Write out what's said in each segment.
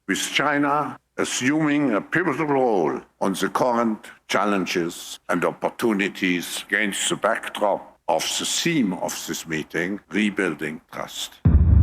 with China assuming a pivotal role on the current challenges and opportunities against the backdrop of the theme of this meeting, rebuilding trust.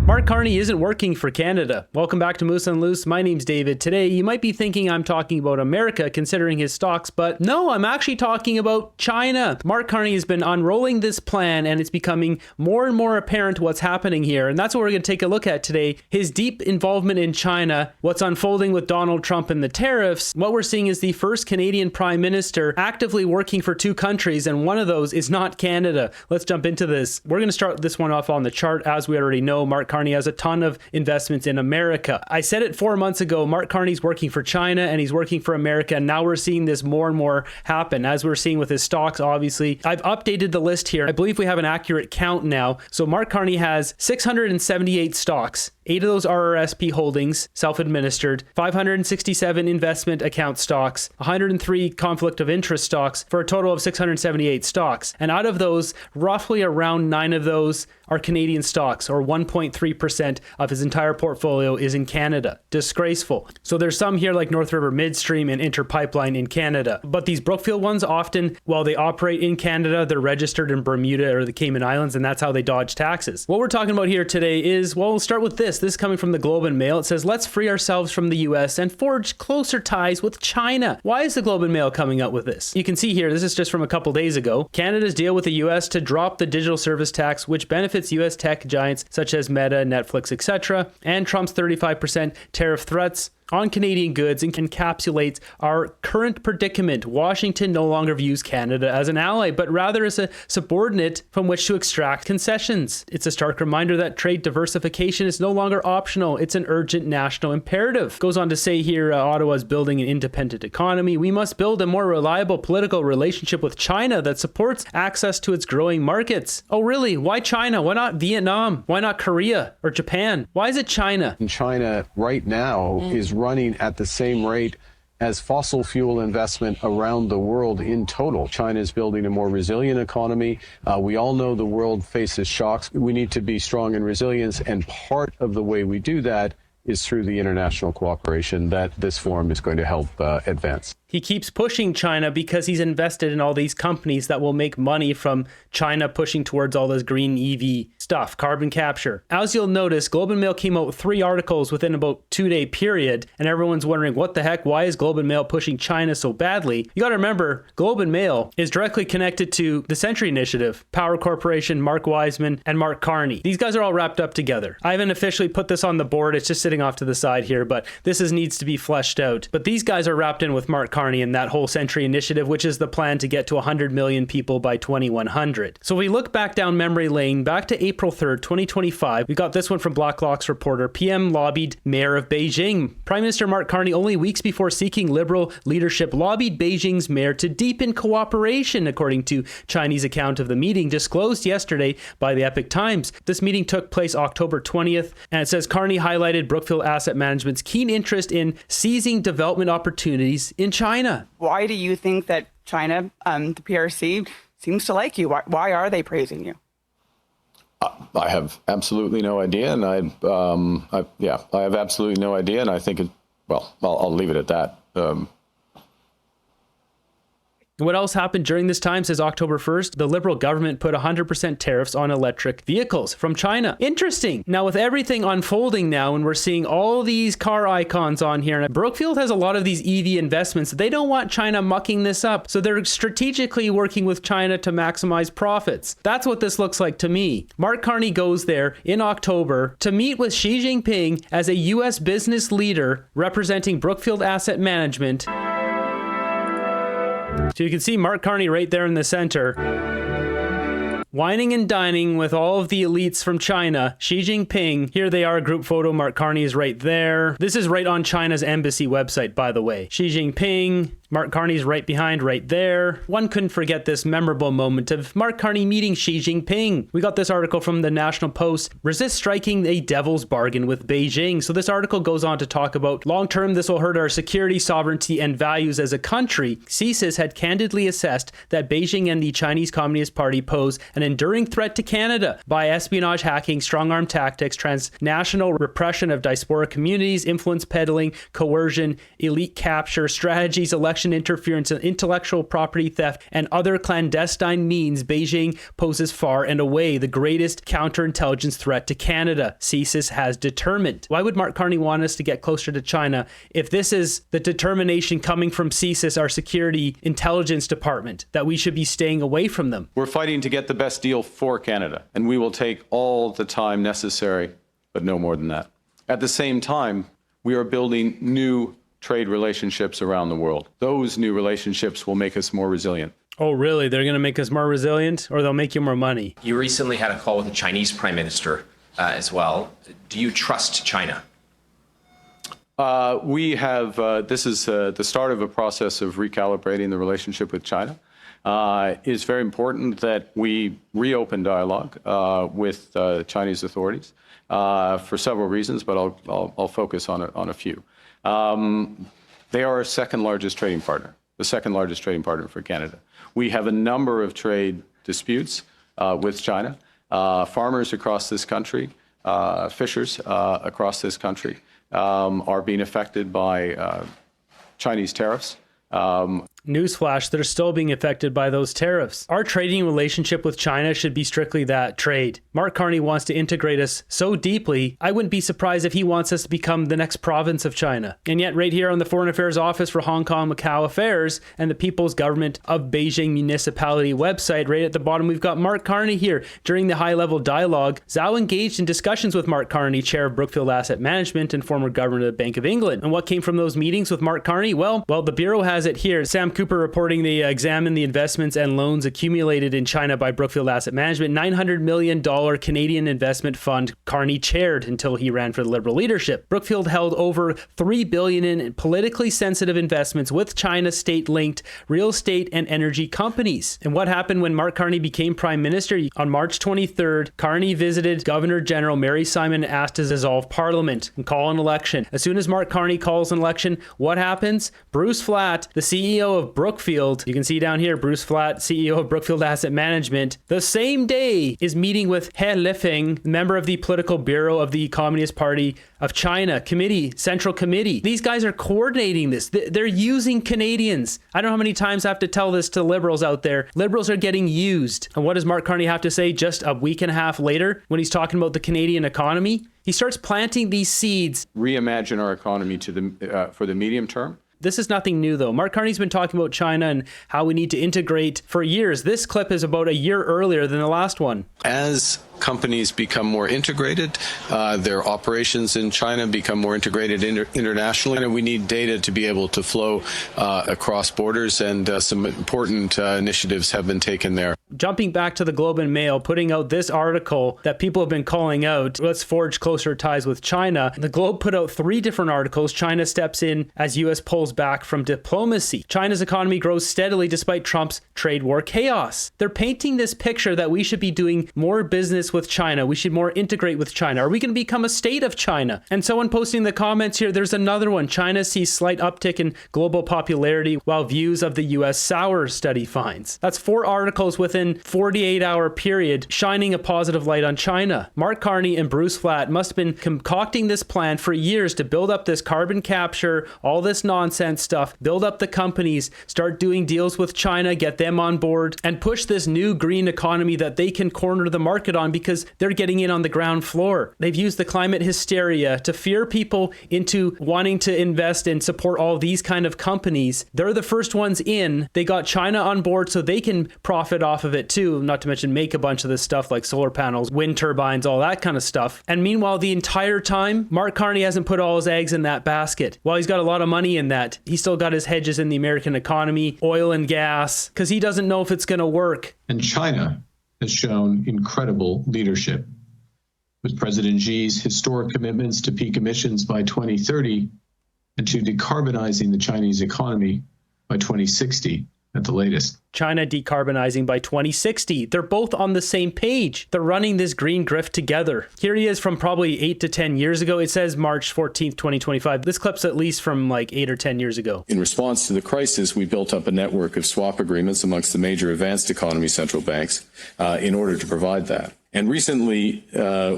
Mark Carney isn't working for Canada. Welcome back to Moose and Loose. My name's David. Today, you might be thinking I'm talking about America considering his stocks, but no, I'm actually talking about China. Mark Carney has been unrolling this plan and it's becoming more and more apparent what's happening here. And that's what we're going to take a look at today. His deep involvement in China, what's unfolding with Donald Trump and the tariffs. What we're seeing is the first Canadian Prime Minister actively working for two countries, and one of those is not Canada. Let's jump into this. We're going to start this one off on the chart. As we already know, Mark Carney has a ton of investments in America. I said it 4 months ago, Mark Carney's working for China and he's working for America. And now we're seeing this more and more happen, as we're seeing with his stocks, obviously. I've updated the list here. I believe we have an accurate count now. So Mark Carney has 678 stocks. 8 of those are RRSP holdings, self-administered, 567 investment account stocks, 103 conflict of interest stocks, for a total of 678 stocks. And out of those, roughly around 9 of those are Canadian stocks, or 1.3% of his entire portfolio is in Canada. Disgraceful. So there's some here like North River Midstream and Inter Pipeline in Canada. But these Brookfield ones, often, while they operate in Canada, they're registered in Bermuda or the Cayman Islands, and that's how they dodge taxes. What we're talking about here today is, well, we'll start with this. This is coming from the Globe and Mail. It says, let's free ourselves from the US and forge closer ties with China. Why is the Globe and Mail coming out with this? You can see here, this is just from a couple days ago. Canada's deal with the US to drop the digital service tax, which benefits US tech giants such as Meta, Netflix, etc., and Trump's 35% tariff threats on Canadian goods and encapsulates our current predicament. Washington no longer views Canada as an ally, but rather as a subordinate from which to extract concessions. It's a stark reminder that trade diversification is no longer optional. It's an urgent national imperative. Goes on to say here, Ottawa's building an independent economy. We must build a more reliable political relationship with China that supports access to its growing markets. Oh, really? Why China? Why not Vietnam? Why not Korea or Japan? Why is it China? And China right now is running at the same rate as fossil fuel investment around the world in total. China is building a more resilient economy. We all know the world faces shocks. We need to be strong in resilience, and part of the way we do that is through the international cooperation that this forum is going to help advance. He keeps pushing China because he's invested in all these companies that will make money from China pushing towards all this green EV stuff, carbon capture. As you'll notice, Globe and Mail came out with 3 articles within about 2-day period, and everyone's wondering, what the heck, why is Globe and Mail pushing China so badly? You gotta remember, Globe and Mail is directly connected to the Century Initiative, Power Corporation, Mark Wiseman, and Mark Carney. These guys are all wrapped up together. I haven't officially put this on the board, it's just sitting off to the side here, but this needs to be fleshed out. But these guys are wrapped in with Mark Carney and that whole Century Initiative, which is the plan to get to 100 million people by 2100. So we look back down memory lane, back to April 3rd, 2025. We got this one from Blacklock's reporter. PM lobbied mayor of Beijing. Prime Minister Mark Carney, only weeks before seeking liberal leadership, lobbied Beijing's mayor to deepen cooperation, according to Chinese account of the meeting disclosed yesterday by the Epoch Times. This meeting took place October 20th, and it says Carney highlighted Brookfield Asset Management's keen interest in seizing development opportunities in China. Why do you think that China, the PRC, seems to like you? Why are they praising you? I have absolutely no idea, and I have absolutely no idea, and I think I'll leave it at that. What else happened during this time? Says October 1st, the Liberal government put 100% tariffs on electric vehicles from China. Interesting. Now, with everything unfolding now, and we're seeing all these car icons on here, and Brookfield has a lot of these EV investments. They don't want China mucking this up, so they're strategically working with China to maximize profits. That's what this looks like to me. Mark Carney goes there in October to meet with Xi Jinping as a U.S. business leader representing Brookfield Asset Management. So you can see Mark Carney right there in the center, wining and dining with all of the elites from China. Xi Jinping, here they are, group photo. Mark Carney is right there. This is right on China's embassy website, by the way. Xi Jinping, Mark Carney's right behind, right there. One couldn't forget this memorable moment of Mark Carney meeting Xi Jinping. We got this article from the National Post, resist striking a devil's bargain with Beijing. So this article goes on to talk about long-term, this will hurt our security, sovereignty, and values as a country. CSIS had candidly assessed that Beijing and the Chinese Communist Party pose an enduring threat to Canada by espionage, hacking, strong-arm tactics, transnational repression of diaspora communities, influence peddling, coercion, elite capture, strategies, election interference, and intellectual property theft, and other clandestine means. Beijing poses far and away the greatest counterintelligence threat to Canada, CSIS has determined. Why would Mark Carney want us to get closer to China if this is the determination coming from CSIS, our security intelligence department, that we should be staying away from them? We're fighting to get the best deal for Canada, and we will take all the time necessary, but no more than that. At the same time, we are building new trade relationships around the world. Those new relationships will make us more resilient. Oh, really? They're going to make us more resilient, or they'll make you more money? You recently had a call with the Chinese Prime Minister as well. Do you trust China? We have, this is the start of a process of recalibrating the relationship with China. It's very important that we reopen dialogue with Chinese authorities for several reasons, but I'll focus on a few. They are our second largest trading partner, the second largest trading partner for Canada. We have a number of trade disputes with China. Farmers across this country, fishers across this country are being affected by Chinese tariffs. Newsflash, they're still being affected by those tariffs. Our trading relationship with China should be strictly that, trade. Mark Carney wants to integrate us so deeply, I wouldn't be surprised if he wants us to become the next province of China. And yet right here on the Foreign Affairs Office for Hong Kong Macau Affairs and the People's Government of Beijing Municipality website, right at the bottom, we've got Mark Carney here. During the high-level dialogue, Zhao engaged in discussions with Mark Carney, chair of Brookfield Asset Management and former governor of the Bank of England. And what came from those meetings with Mark Carney? Well, the Bureau has it here. Sam Cooper reporting they examined the investments and loans accumulated in China by Brookfield Asset Management, $900 million Canadian investment fund Carney chaired until he ran for the Liberal leadership. Brookfield held over $3 billion in politically sensitive investments with China state-linked real estate and energy companies. And what happened when Mark Carney became Prime Minister? On March 23rd, Carney visited Governor General Mary Simon and asked to dissolve Parliament and call an election. As soon as Mark Carney calls an election, what happens? Bruce Flatt, the CEO of Brookfield, you can see down here, Bruce Flatt, CEO of Brookfield Asset Management, the same day is meeting with He Lifeng, member of the Political Bureau of the Communist Party of China Central Committee. These guys are coordinating this. They're using Canadians. I don't know how many times I have to tell this to liberals out there. Liberals are getting used. And what does Mark Carney have to say just a week and a half later when he's talking about the Canadian economy? He starts planting these seeds. Reimagine our economy for the medium term. This is nothing new, though. Mark Carney's been talking about China and how we need to integrate for years. This clip is about a year earlier than the last one. As companies become more integrated, their operations in China become more integrated internationally, and we need data to be able to flow across borders, and some important initiatives have been taken there. Jumping back to the Globe and Mail, putting out this article that people have been calling out, let's forge closer ties with China. The Globe put out 3 different articles. China steps in as U.S. pulls back from diplomacy. China's economy grows steadily despite Trump's trade war chaos. They're painting this picture that we should be doing more business with China. We should more integrate with China. Are we going to become a state of China? And someone posting the comments here, there's another one. China sees slight uptick in global popularity while views of the U.S. sour, study finds. That's 4 articles within 48-hour period shining a positive light on China. Mark Carney and Bruce Flatt must have been concocting this plan for years to build up this carbon capture, all this nonsense stuff, build up the companies, start doing deals with China, get them on board, and push this new green economy that they can corner the market on because they're getting in on the ground floor. They've used the climate hysteria to fear people into wanting to invest and support all these kind of companies. They're the first ones in. They got China on board so they can profit off of it too, not to mention make a bunch of this stuff like solar panels, wind turbines, all that kind of stuff. And meanwhile, the entire time, Mark Carney hasn't put all his eggs in that basket. While he's got a lot of money in that, he's still got his hedges in the American economy, oil and gas, because he doesn't know if it's going to work. And China has shown incredible leadership. With President Xi's historic commitments to peak emissions by 2030 and to decarbonizing the Chinese economy, by 2060 at the latest. China decarbonizing by 2060. They're both on the same page. They're running this green grift together. Here he is from probably 8 to 10 years ago. It says March 14th, 2025. This clip's at least from like 8 or 10 years ago. In response to the crisis, we built up a network of swap agreements amongst the major advanced economy central banks in order to provide that. And recently,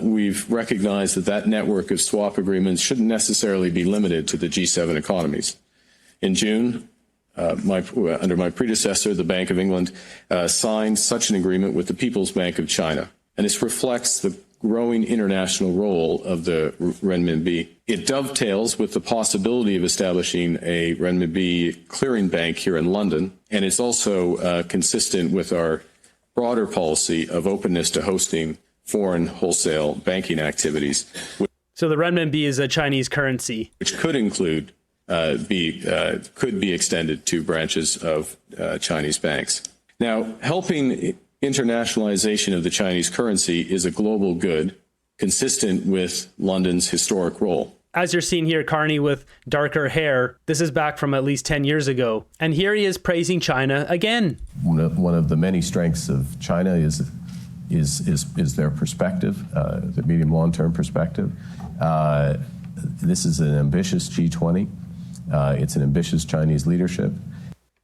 we've recognized that network of swap agreements shouldn't necessarily be limited to the G7 economies. In June, under my predecessor, the Bank of England signed such an agreement with the People's Bank of China. And this reflects the growing international role of the renminbi. It dovetails with the possibility of establishing a renminbi clearing bank here in London. And it's also consistent with our broader policy of openness to hosting foreign wholesale banking activities. So the renminbi is a Chinese currency, which could include could be extended to branches of Chinese banks. Now, helping internationalization of the Chinese currency is a global good, consistent with London's historic role. As you're seeing here, Carney with darker hair, this is back from at least 10 years ago. And here he is praising China again. One of the many strengths of China is their perspective, the medium long-term perspective. This is an ambitious G20. It's an ambitious Chinese leadership.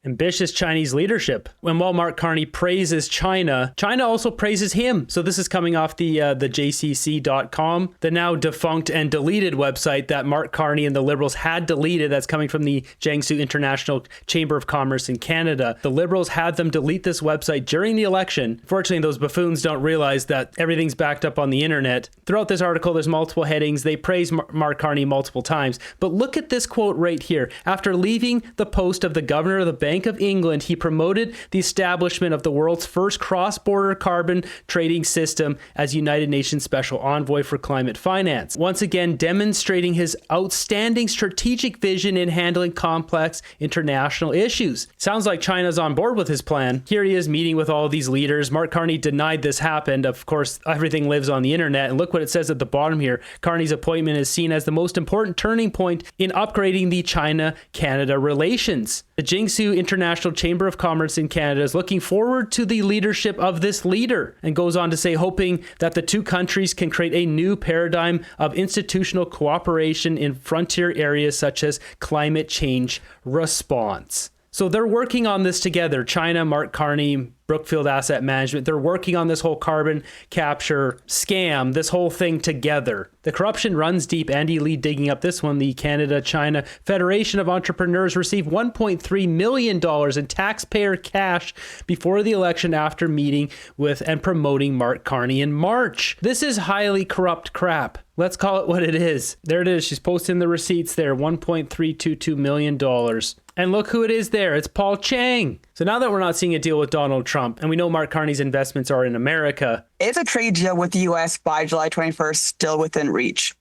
Ambitious Chinese leadership. When while Mark Carney praises China, China also praises him. So this is coming off the jcc.com, the now defunct and deleted website that Mark Carney and the Liberals had deleted. That's coming from the Jiangsu International Chamber of Commerce in Canada. The Liberals had them delete this website during the election. Fortunately, those buffoons don't realize that everything's backed up on the internet. Throughout this article, there's multiple headings. They praise Mark Carney multiple times. But look at this quote right here. After leaving the post of the governor of the Bank of England, he promoted the establishment of the world's first cross-border carbon trading system as United Nations Special Envoy for Climate Finance, once again demonstrating his outstanding strategic vision in handling complex international issues. Sounds like China's on board with his plan. Here he is meeting with all these leaders. Mark Carney denied this happened. Of course, everything lives on the internet. And look what it says at the bottom here. Carney's appointment is seen as the most important turning point in upgrading the China-Canada relations. The Jiangsu International Chamber of Commerce in Canada is looking forward to the leadership of this leader, and goes on to say, hoping that the two countries can create a new paradigm of institutional cooperation in frontier areas such as climate change response. So they're working on this together. China, Mark Carney, Brookfield Asset Management, they're working on this whole carbon capture scam, this whole thing together. The corruption runs deep. Andy Lee digging up this one. The Canada-China Federation of Entrepreneurs received $1.3 million in taxpayer cash before the election after meeting with and promoting Mark Carney in March. This is highly corrupt crap. Let's call it what it is. There it is. She's posting the receipts there, $1.322 million. And look who it is there. It's Paul Chang. So now that we're not seeing a deal with Donald Trump, and we know Mark Carney's investments are in America. Is a trade deal with the U.S. by July 21st still within reach?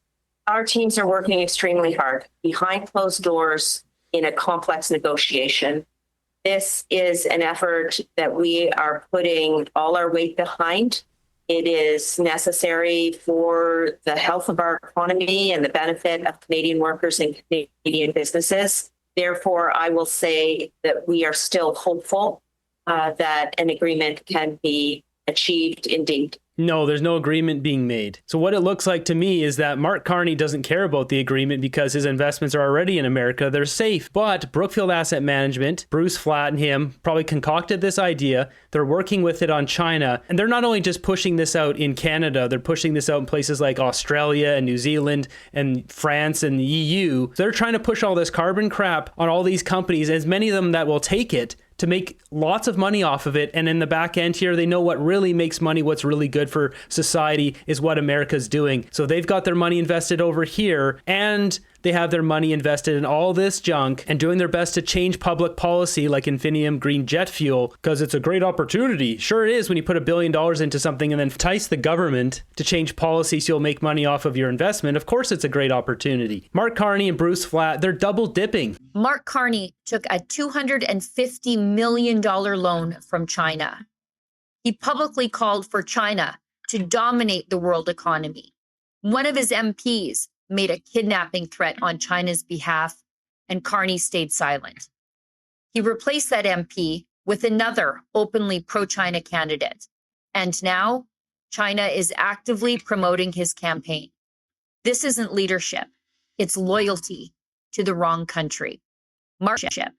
Our teams are working extremely hard behind closed doors in a complex negotiation. This is an effort that we are putting all our weight behind. It is necessary for the health of our economy and the benefit of Canadian workers and Canadian businesses. Therefore, I will say that we are still hopeful that an agreement can be achieved indeed. No, there's no agreement being made. So what it looks like to me is that Mark Carney doesn't care about the agreement because his investments are already in America. They're safe. But Brookfield Asset Management, Bruce Flatt and him probably concocted this idea. They're working with it on China. And they're not only just pushing this out in Canada, they're pushing this out in places like Australia and New Zealand and France and the EU. So they're trying to push all this carbon crap on all these companies, as many of them that will take it, to make lots of money off of it. And in the back end here, they know what really makes money, what's really good for society is what America's doing. So they've got their money invested over here, and they have their money invested in all this junk and doing their best to change public policy like Infinium green jet fuel, because it's a great opportunity. Sure it is when you put $1 billion into something and then entice the government to change policy so you'll make money off of your investment. Of course it's a great opportunity. Mark Carney and Bruce Flatt, they're double dipping. Mark Carney took a $250 million loan from China. He publicly called for China to dominate the world economy. One of his MPs made a kidnapping threat on China's behalf, and Carney stayed silent. He replaced that MP with another openly pro-China candidate. And now China is actively promoting his campaign. This isn't leadership. It's loyalty to the wrong country. Marship.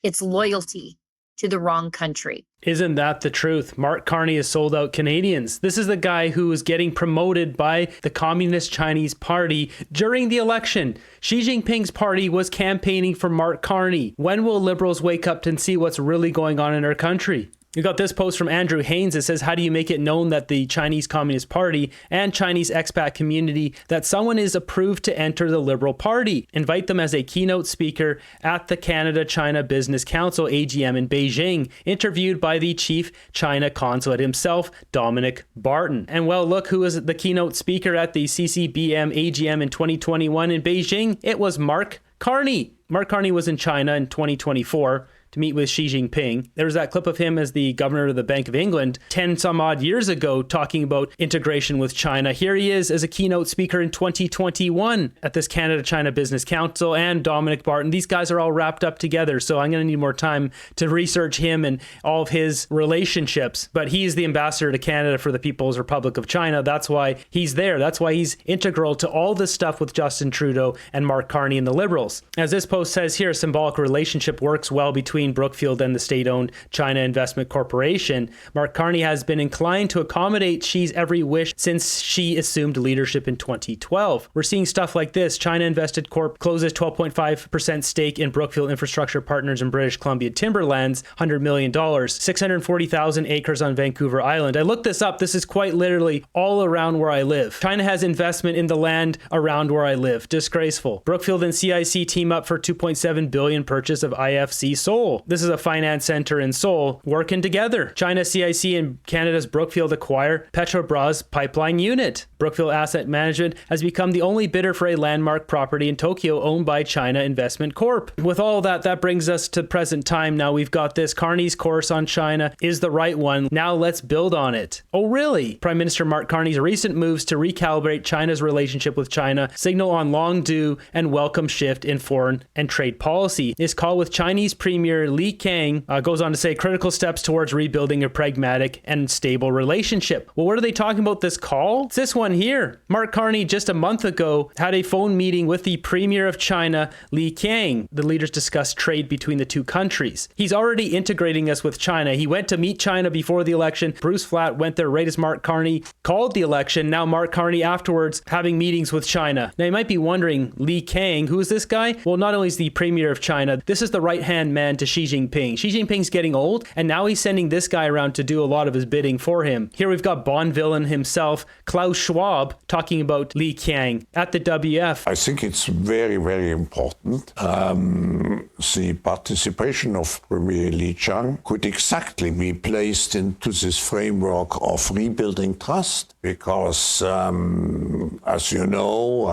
It's loyalty to the wrong country. Isn't that the truth? Mark Carney has sold out Canadians. This is the guy who was getting promoted by the Communist Chinese Party during the election. Xi Jinping's party was campaigning for Mark Carney. When will liberals wake up and see what's really going on in our country? We got this post from Andrew Haynes that says, how do you make it known that the Chinese Communist Party and Chinese expat community that someone is approved to enter the Liberal Party? Invite them as a keynote speaker at the Canada-China Business Council AGM in Beijing, interviewed by the chief China consulate himself, Dominic Barton. And well, look who was the keynote speaker at the CCBM AGM in 2021 in Beijing. It was Mark Carney. Mark Carney was in China in 2024. To meet with Xi Jinping. There was that clip of him as the governor of the Bank of England 10 some odd years ago talking about integration with China. Here he is as a keynote speaker in 2021 at this Canada-China Business Council, and Dominic Barton. These guys are all wrapped up together, so I'm going to need more time to research him and all of his relationships. But he's the ambassador to Canada for the People's Republic of China. That's why he's there. That's why he's integral to all this stuff with Justin Trudeau and Mark Carney and the Liberals. As this post says here, a symbolic relationship works well between Brookfield and the state-owned China Investment Corporation. Mark Carney has been inclined to accommodate Xi's every wish since Xi assumed leadership in 2012. We're seeing stuff like this. China Invested Corp closes 12.5% stake in Brookfield Infrastructure Partners in British Columbia Timberlands, $100 million, 640,000 acres on Vancouver Island. I looked this up. This is quite literally all around where I live. China has investment in the land around where I live. Disgraceful. Brookfield and CIC team up for $2.7 billion purchase of IFC Seoul. This is a finance center in Seoul working together. China, CIC, and Canada's Brookfield acquire Petrobras pipeline unit. Brookfield Asset Management has become the only bidder for a landmark property in Tokyo owned by China Investment Corp. With all that brings us to present time. Now we've got this. Carney's course on China is the right one. Now let's build on it. Oh, really? Prime Minister Mark Carney's recent moves to recalibrate China's relationship with China signal on long due and welcome shift in foreign and trade policy. His call with Chinese Premier Li Qiang goes on to say critical steps towards rebuilding a pragmatic and stable relationship. Well, what are they talking about this call? It's this one here. Mark Carney just a month ago had a phone meeting with the Premier of China, Li Qiang. The leaders discussed trade between the two countries. He's already integrating us with China. He went to meet China before the election. Bruce Flatt went there right as Mark Carney called the election. Now Mark Carney afterwards having meetings with China. Now you might be wondering, Li Qiang, who is this guy? Well, not only is the Premier of China, this is the right-hand man to Xi Jinping. Xi Jinping's getting old, and now he's sending this guy around to do a lot of his bidding for him. Here we've got Bond villain himself, Klaus Schwab, talking about Li Qiang at the WF. I think it's very, very important. The participation of Premier Li Qiang could exactly be placed into this framework of rebuilding trust, because, as you know,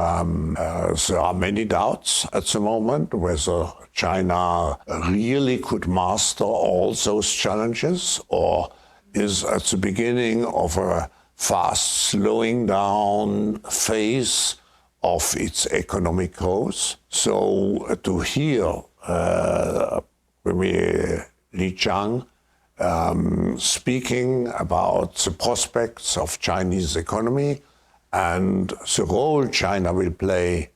there are many doubts at the moment whether China really could master all those challenges, or is at the beginning of a fast slowing down phase of its economic growth. So to hear Premier Li Qiang speaking about the prospects of Chinese economy and the role China will play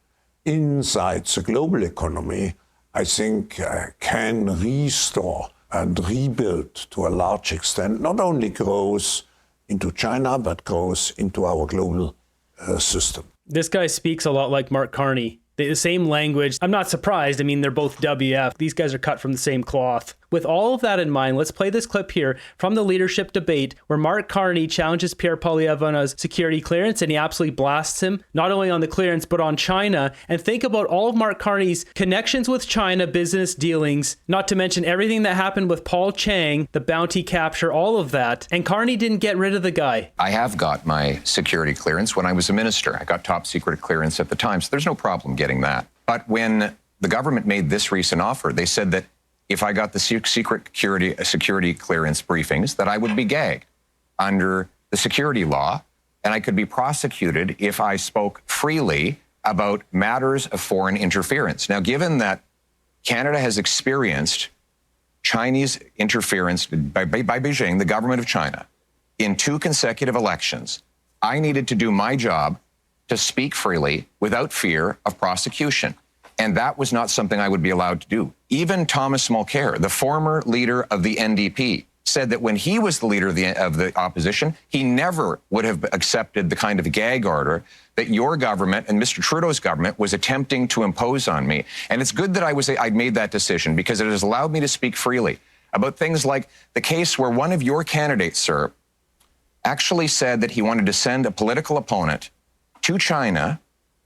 inside the global economy, I think can restore and rebuild to a large extent, not only growth into China, but growth into our global system. This guy speaks a lot like Mark Carney. The same language. I'm not surprised. I mean, they're both WF. These guys are cut from the same cloth. With all of that in mind, let's play this clip here from the leadership debate where Mark Carney challenges Pierre Poilievre on a security clearance, and he absolutely blasts him, not only on the clearance, but on China. And think about all of Mark Carney's connections with China, business dealings, not to mention everything that happened with Paul Chang, the bounty capture, all of that. And Carney didn't get rid of the guy. I have got my security clearance when I was a minister. I got top secret clearance at the time, so there's no problem getting that. But when the government made this recent offer, they said that if I got the security clearance briefings, that I would be gagged under the security law, and I could be prosecuted if I spoke freely about matters of foreign interference. Now, given that Canada has experienced Chinese interference by Beijing, the government of China, in 2 consecutive elections, I needed to do my job to speak freely without fear of prosecution. And that was not something I would be allowed to do. Even Thomas Mulcair, the former leader of the NDP, said that when he was the leader of the opposition, he never would have accepted the kind of gag order that your government and Mr. Trudeau's government was attempting to impose on me. And it's good that I'd made that decision, because it has allowed me to speak freely about things like the case where one of your candidates, sir, actually said that he wanted to send a political opponent to China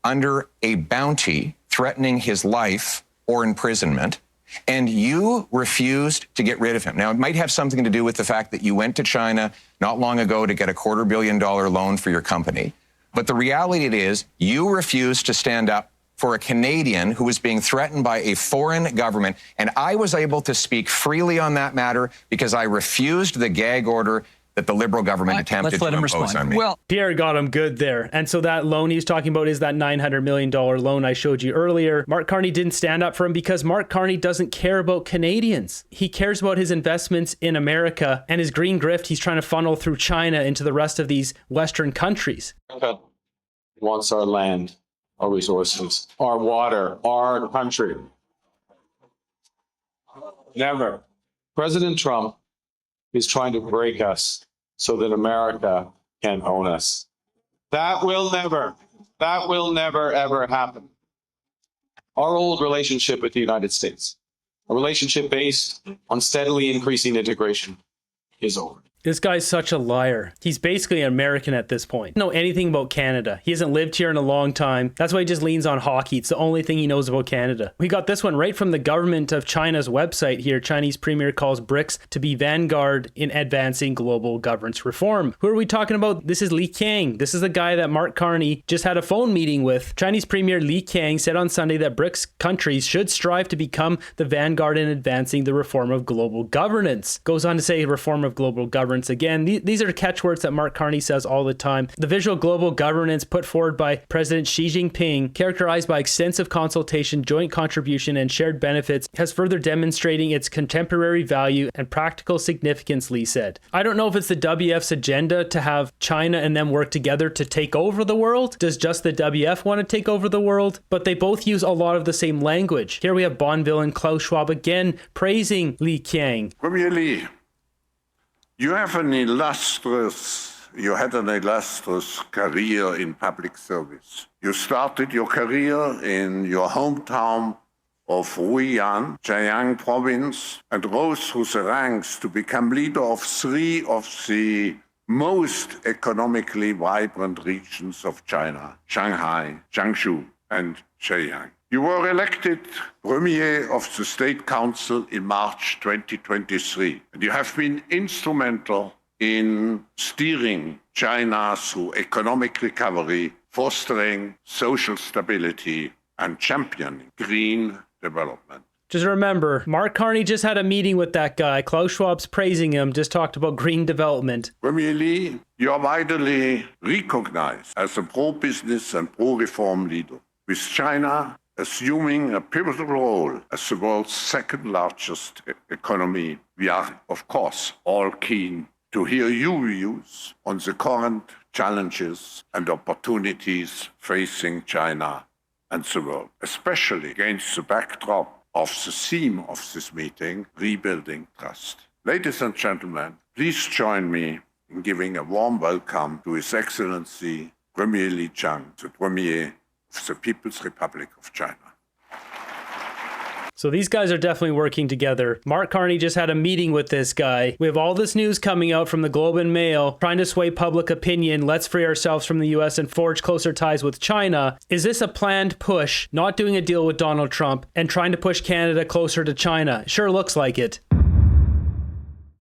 under a bounty threatening his life or imprisonment, and you refused to get rid of him. Now, it might have something to do with the fact that you went to China not long ago to get a $250 million loan for your company. But the reality is you refused to stand up for a Canadian who was being threatened by a foreign government. And I was able to speak freely on that matter because I refused the gag order that the Liberal government attempted to impose on me. Well, Pierre got him good there. And so that loan he's talking about is that $900 million loan I showed you earlier. Mark Carney didn't stand up for him because Mark Carney doesn't care about Canadians. He cares about his investments in America and his green grift he's trying to funnel through China into the rest of these Western countries. America wants our land, our resources, our water, our country. Never. President Trump is trying to break us so that America can own us. That will never, ever happen. Our old relationship with the United States, a relationship based on steadily increasing integration, is over. This guy's such a liar. He's basically an American at this point. Doesn't know anything about Canada. He hasn't lived here in a long time. That's why he just leans on hockey. It's the only thing he knows about Canada. We got this one right from the government of China's website here. Chinese premier calls BRICS to be vanguard in advancing global governance reform. Who are we talking about? This is Li Qiang. This is the guy that Mark Carney just had a phone meeting with. Chinese Premier Li Qiang said on Sunday that BRICS countries should strive to become the vanguard in advancing the reform of global governance. Goes on to say reform of global governance. Again, these are catchwords that Mark Carney says all the time. The visual global governance put forward by President Xi Jinping, characterized by extensive consultation, joint contribution, and shared benefits, has further demonstrating its contemporary value and practical significance, Lee said. I don't know if it's the WF's agenda to have China and them work together to take over the world. Does just the WF want to take over the world? But they both use a lot of the same language. Here we have Bonneville and Klaus Schwab again praising Li Qiang. Premier Li, you had an illustrious career in public service. You started your career in your hometown of Wuyan, Zhejiang province, and rose through the ranks to become leader of 3 of the most economically vibrant regions of China: Shanghai, Jiangsu, and Zhejiang. You were elected Premier of the State Council in March 2023, and you have been instrumental in steering China through economic recovery, fostering social stability, and championing green development. Just remember, Mark Carney just had a meeting with that guy. Klaus Schwab's praising him, just talked about green development. Premier Li, you are widely recognized as a pro-business and pro-reform leader, with China assuming a pivotal role as the world's second largest economy. We are, of course, all keen to hear your views on the current challenges and opportunities facing China and the world, especially against the backdrop of the theme of this meeting, rebuilding trust. Ladies and gentlemen, please join me in giving a warm welcome to His Excellency Premier Li Qiang, the Premier of the People's Republic of China. So these guys are definitely working together. Mark Carney just had a meeting with this guy. We have all this news coming out from the Globe and Mail, trying to sway public opinion. Let's free ourselves from the US and forge closer ties with China. Is this a planned push, not doing a deal with Donald Trump and trying to push Canada closer to China? Sure looks like it.